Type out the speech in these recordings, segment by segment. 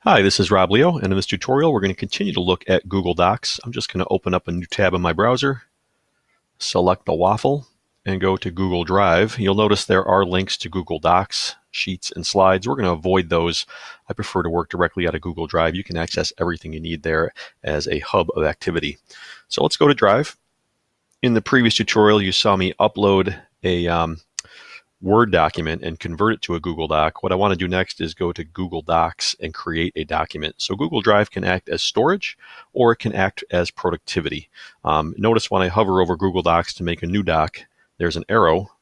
Hi, this is Rob Leo, and in this tutorial we're going to continue to look at Google Docs. I'm just going to open up a new tab in my browser, select the waffle, and go to Google Drive. You'll notice there are links to Google Docs, Sheets, and Slides. We're going to avoid those. I prefer to work directly out of Google Drive. You can access everything you need there as a hub of activity. So let's go to Drive. In the previous tutorial, you saw me upload a Word document and convert it to a Google Doc. What I want to do next is go to Google Docs and create a document. So Google Drive can act as storage or it can act as productivity. Notice when I hover over Google Docs to make a new doc, there's an arrow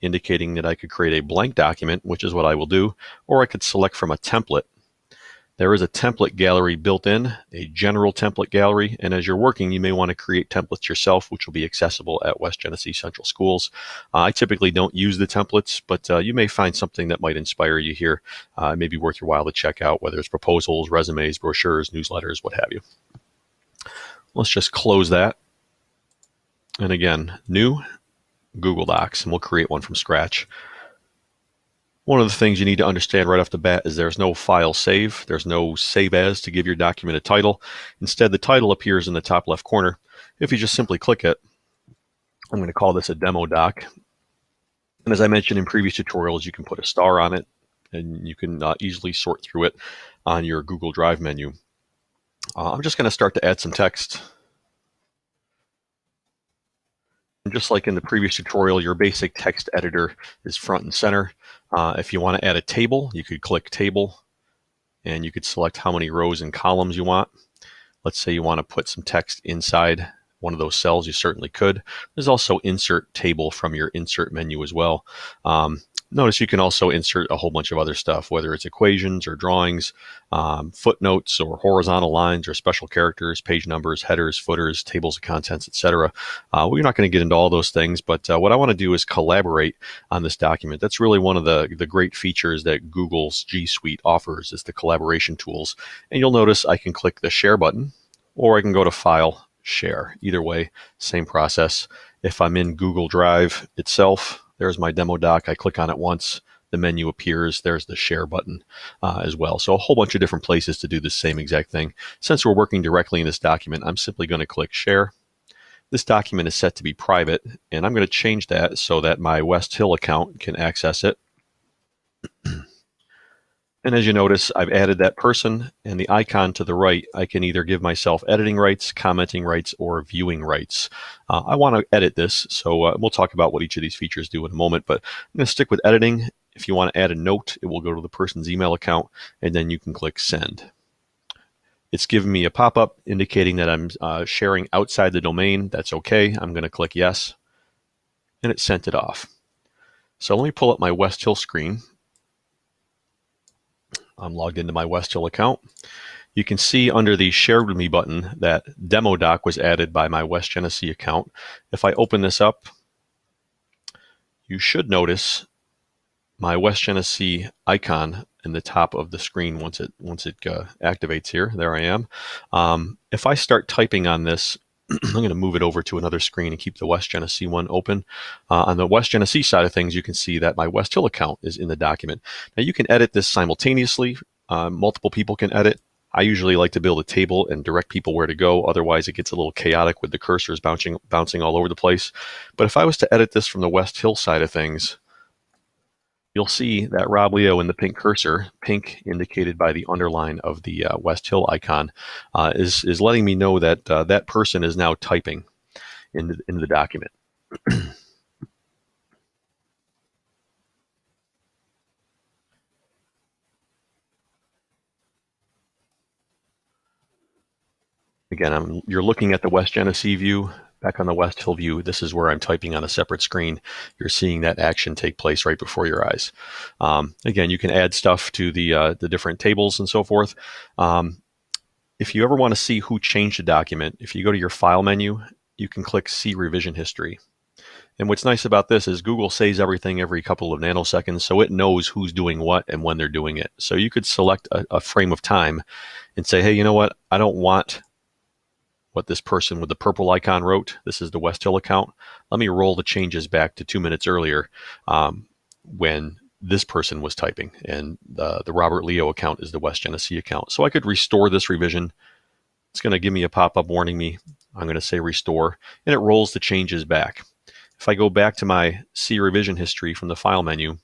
indicating that I could create a blank document, which is what I will do, or I could select from a template. There is a template gallery built in, a general template gallery, and as you're working, you may want to create templates yourself, which will be accessible at West Genesee Central Schools. I typically don't use the templates, but you may find something that might inspire you here. It may be worth your while to check out, whether it's proposals, resumes, brochures, newsletters, what have you. Let's just close that. And again, new Google Docs, and we'll create one from scratch. One of the things you need to understand right off the bat is there's no file save. There's no save as to give your document a title. Instead, the title appears in the top left corner. If you just simply click it, I'm going to call this a demo doc. And as I mentioned in previous tutorials, you can put a star on it and you can easily sort through it on your Google Drive menu. I'm just going to start to add some text. And just like in the previous tutorial, your basic text editor is front and center. If you want to add a table, you could click Table, and you could select how many rows and columns you want. Let's say you want to put some text inside one of those cells, you certainly could. There's also Insert Table from your Insert menu as well. Notice you can also insert a whole bunch of other stuff, whether it's equations or drawings, footnotes or horizontal lines or special characters, page numbers, headers, footers, tables of contents, etc. We're not going to get into all those things, but what I want to do is collaborate on this document. That's really one of the great features that Google's G Suite offers is the collaboration tools. And you'll notice I can click the Share button, or I can go to File, Share. Either way, same process. If I'm in Google Drive itself, there's my demo doc. I click on it once, the menu appears. There's the share button as well. So a whole bunch of different places to do the same exact thing. Since we're working directly in this document, I'm simply going to click share. This document is set to be private, and I'm going to change that so that my West Hill account can access it. And as you notice, I've added that person, and the icon to the right, I can either give myself editing rights, commenting rights, or viewing rights. I want to edit this, so we'll talk about what each of these features do in a moment, but I'm going to stick with editing. If you want to add a note, it will go to the person's email account, and then you can click send. It's giving me a pop-up indicating that I'm sharing outside the domain. That's okay. I'm going to click yes, and it sent it off. So let me pull up my West Hill screen. I'm logged into my West Hill account. You can see under the Share With Me button that demo doc was added by my West Genesee account. If I open this up, you should notice my West Genesee icon in the top of the screen once it activates here. There I am. If I start typing on this, I'm going to move it over to another screen and keep the West Genesee one open. On the West Genesee side of things, you can see that my West Hill account is in the document. Now you can edit this simultaneously. Multiple people can edit. I usually like to build a table and direct people where to go. Otherwise, it gets a little chaotic with the cursors bouncing all over the place. But if I was to edit this from the West Hill side of things, you'll see that Rob Leo in the pink cursor, pink indicated by the underline of the West Hill icon, is letting me know that that person is now typing into the document. Again, you're looking at the West Genesee view. Back on the West Hill view, this is where I'm typing on a separate screen. You're seeing that action take place right before your eyes. Again, you can add stuff to the different tables and so forth. If you ever want to see who changed a document, if you go to your File menu, you can click See Revision History. And what's nice about this is Google saves everything every couple of nanoseconds, so it knows who's doing what and when they're doing it. So you could select a frame of time and say, hey, you know what? I don't want what this person with the purple icon wrote. This is the West Hill account. Let me roll the changes back to 2 minutes earlier when this person was typing, and the Robert Leo account is the West Genesee account. So I could restore this revision. It's going to give me a pop-up warning me. I'm going to say restore, and it rolls the changes back. If I go back to my See Revision History from the File menu,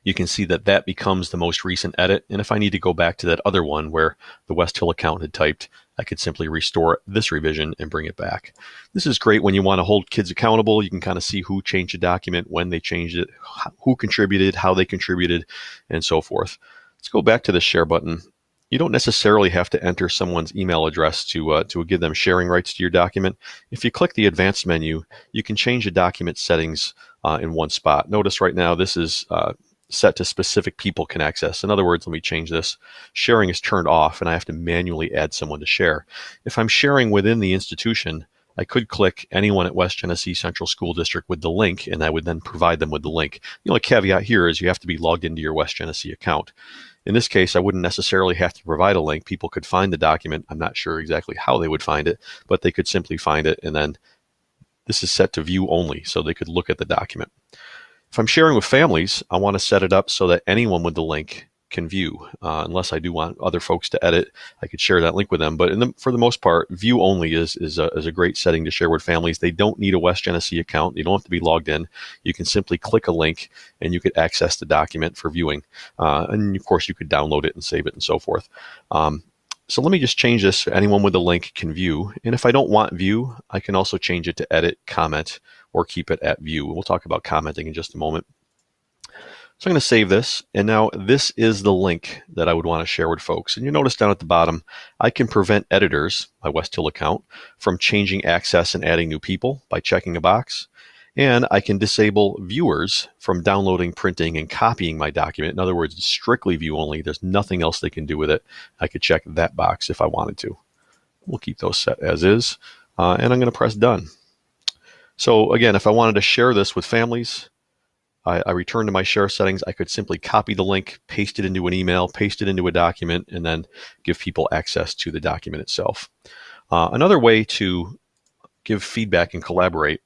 you can see that that becomes the most recent edit. And if I need to go back to that other one where the West Hill account had typed, I could simply restore this revision and bring it back. This is great when you want to hold kids accountable. You can kind of see who changed the document, when they changed it, who contributed, how they contributed, and so forth. Let's go back to the share button. You don't necessarily have to enter someone's email address to give them sharing rights to your document. If you click the advanced menu, you can change the document settings in one spot. Notice right now this is set to specific people can access. In other words, let me change this. Sharing is turned off and I have to manually add someone to share. If I'm sharing within the institution, I could click anyone at West Genesee Central School District with the link, and I would then provide them with the link. The only caveat here is you have to be logged into your West Genesee account. In this case, I wouldn't necessarily have to provide a link. People could find the document. I'm not sure exactly how they would find it, but they could simply find it, and then this is set to view only, so they could look at the document. If I'm sharing with families, I want to set it up so that anyone with the link can view. Unless I do want other folks to edit, I could share that link with them. But for the most part, view only is a great setting to share with families. They don't need a West Genesee account. You don't have to be logged in. You can simply click a link and you could access the document for viewing. And of course, you could download it and save it and so forth. So let me just change this. Anyone with a link can view. And if I don't want view, I can also change it to edit, comment, or keep it at view. We'll talk about commenting in just a moment. So I'm going to save this, and now this is the link that I would want to share with folks. And you notice down at the bottom, I can prevent editors, my West Hill account, from changing access and adding new people by checking a box. And I can disable viewers from downloading, printing, and copying my document. In other words, it's strictly view only. There's nothing else they can do with it. I could check that box if I wanted to. We'll keep those set as is, and I'm going to press done. So again, if I wanted to share this with families, I return to my share settings. I could simply copy the link, paste it into an email, paste it into a document, and then give people access to the document itself. Another way to give feedback and collaborate,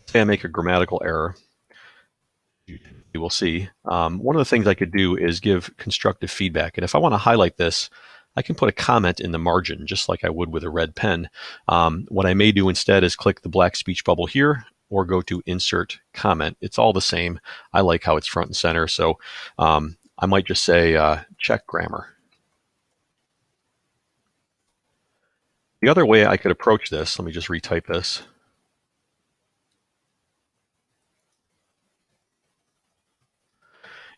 say I make a grammatical error, you will see. One of the things I could do is give constructive feedback. And if I want to highlight this, I can put a comment in the margin, just like I would with a red pen. What I may do instead is click the black speech bubble here, or go to Insert Comment. It's all the same. I like how it's front and center, so I might just say check grammar. The other way I could approach this, let me just retype this,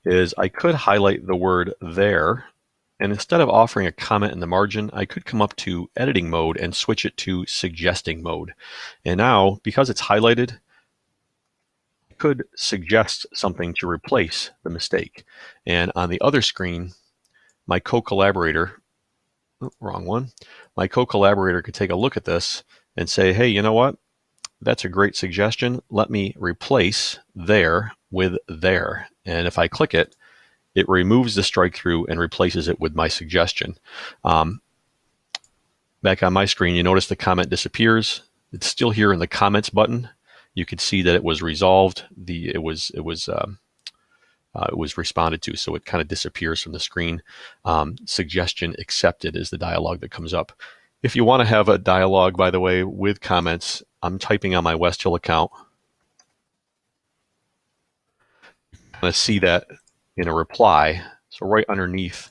is I could highlight the word there, and instead of offering a comment in the margin, I could come up to editing mode and switch it to suggesting mode. And now, because it's highlighted, I could suggest something to replace the mistake. And on the other screen, my co-collaborator, wrong one, my co-collaborator could take a look at this and say, hey, you know what? That's a great suggestion. Let me replace there with there. And if I click it, it removes the strike through and replaces it with my suggestion. Back on my screen, you notice the comment disappears. It's still here in the comments button. You can see that it was resolved. It was responded to, so it kind of disappears from the screen. Suggestion accepted is the dialog that comes up. If you want to have a dialog, by the way, with comments, I'm typing on my West Hill account. I'm going to see that in a reply. So right underneath,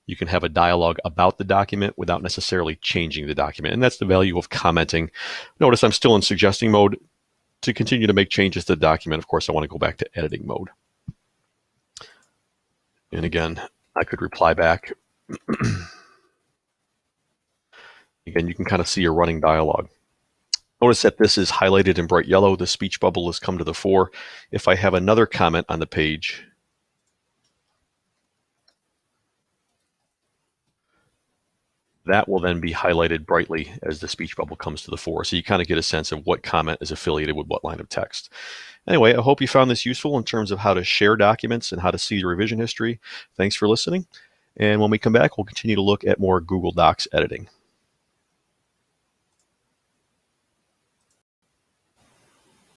you can have a dialogue about the document without necessarily changing the document. And that's the value of commenting. Notice I'm still in suggesting mode. To continue to make changes to the document, of course, I want to go back to editing mode. And again, I could reply back. Again, you can kind of see a running dialogue. Notice that this is highlighted in bright yellow. The speech bubble has come to the fore. If I have another comment on the page, that will then be highlighted brightly as the speech bubble comes to the fore. So you kind of get a sense of what comment is affiliated with what line of text. Anyway, I hope you found this useful in terms of how to share documents and how to see the revision history. Thanks for listening. And when we come back, we'll continue to look at more Google Docs editing.